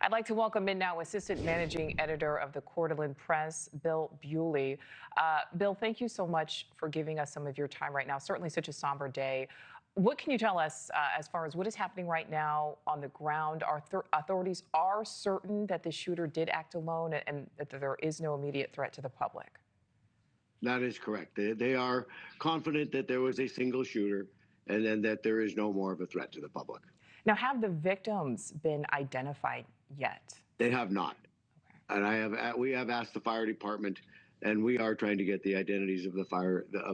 I'd like to welcome in now Assistant Managing Editor of the Coeur Press, Bill Buley. Bill, thank you so much for giving us some of your time right now. Certainly such a somber day. What can you tell us as far as what is happening right now on the ground? Our authorities are certain that the shooter did act alone and that there is no immediate threat to the public. That is correct. They are confident that there was a single shooter and then that there is no more of a threat to the public. Now, have the victims been identified yet? They have not. Okay. And we have asked the fire department, and we are trying to get the identities of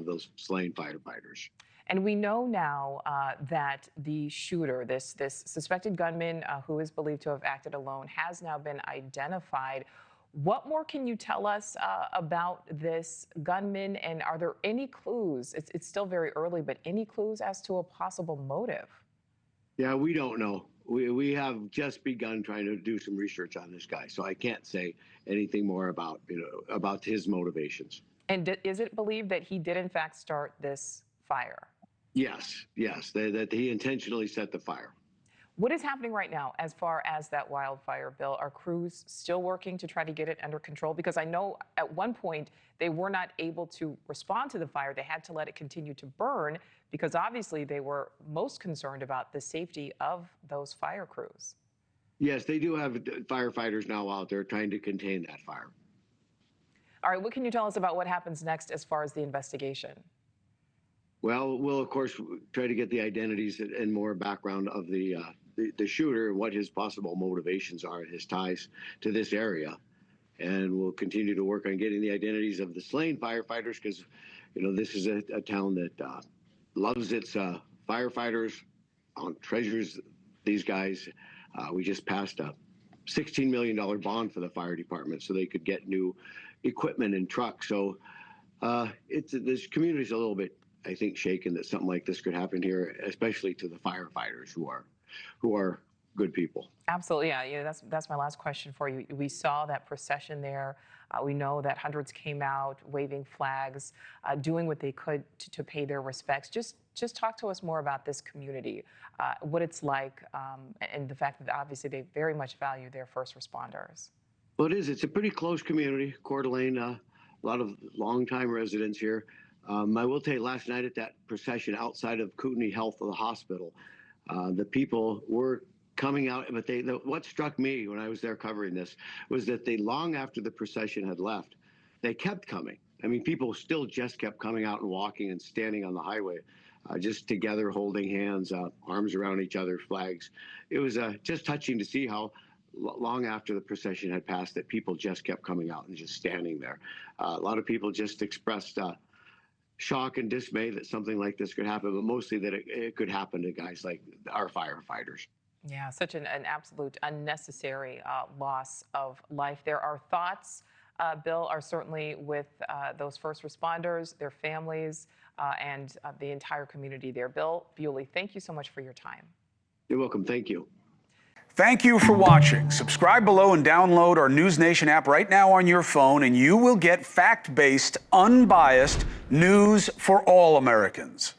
those slain firefighters. And we know now that the shooter, this suspected gunman who is believed to have acted alone, has now been identified. What more can you tell us about this gunman, and are there any clues? It's still very early, but any clues as to a possible motive? Yeah, we don't know. We have just begun trying to do some research on this guy, so I can't say anything more about his motivations. And is it believed that he did in fact start this fire? Yes, that he intentionally set the fire. What is happening right now as far as that wildfire, Bill? Are crews still working to try to get it under control? Because I know at one point they were not able to respond to the fire. They had to let it continue to burn because obviously they were most concerned about the safety of those fire crews. Yes, they do have firefighters now out there trying to contain that fire. All right, what can you tell us about what happens next as far as the investigation? Well, we'll of course try to get the identities and more background of the shooter, what his possible motivations are, his ties to this area, and we'll continue to work on getting the identities of the slain firefighters because, this is a town that loves its firefighters, treasures these guys. We just passed a $16 million bond for the fire department so they could get new equipment and trucks. So this community's a little bit, I think, shaken that something like this could happen here, especially to the firefighters who are good people. Absolutely, yeah. That's my last question for you. We saw that procession there. We know that hundreds came out waving flags, doing what they could to pay their respects. Just talk to us more about this community, what it's like, and the fact that obviously they very much value their first responders. Well, it is. It's a pretty close community. Coeur d'Alene, a lot of longtime residents here. I will tell you, last night at that procession outside of Kootenai Health of the hospital, the people were coming out, but what struck me when I was there covering this was that long after the procession had left, they kept coming. I mean, people still just kept coming out and walking and standing on the highway, just together, holding hands, arms around each other, flags. It was just touching to see how long after the procession had passed that people just kept coming out and just standing there. A lot of people just expressed shock and dismay that something like this could happen, but mostly that it could happen to guys like our firefighters. Yeah, such an absolute unnecessary loss of life. There are thoughts, Bill, are certainly with those first responders, their families, and the entire community there. Bill Buley, thank you so much for your time. You're welcome. Thank you. Thank you for watching. Subscribe below and download our NewsNation app right now on your phone, and you will get fact-based, unbiased news for all Americans.